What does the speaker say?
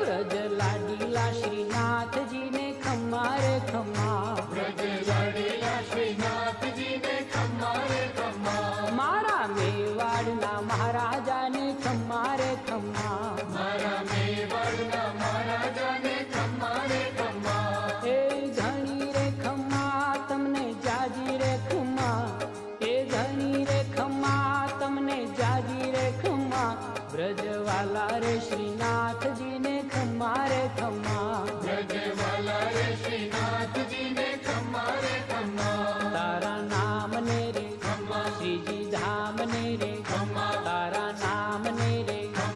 व्रज लाडीला श्रीनाथ जी ने खम्मा रे खम्मा, व्रज लाडीला श्रीनाथ जी ने खम्मा रे खम्मा, मारा मेवाड़ना महाराजा ने खम्मा रे खम्मा, मारा मेवाड़ना महाराजा ने खम्मा रे खम्मा, ए धनी रे खम्मा तमने जाजी रे खम्मा, ए धनी रे खम्मा तमने जाजी रे खम्मा, ब्रजवाला रे श्रीनाथ जी ने खम्मा रे खम्मा, ब्रजवाला रे श्रीनाथ जी ने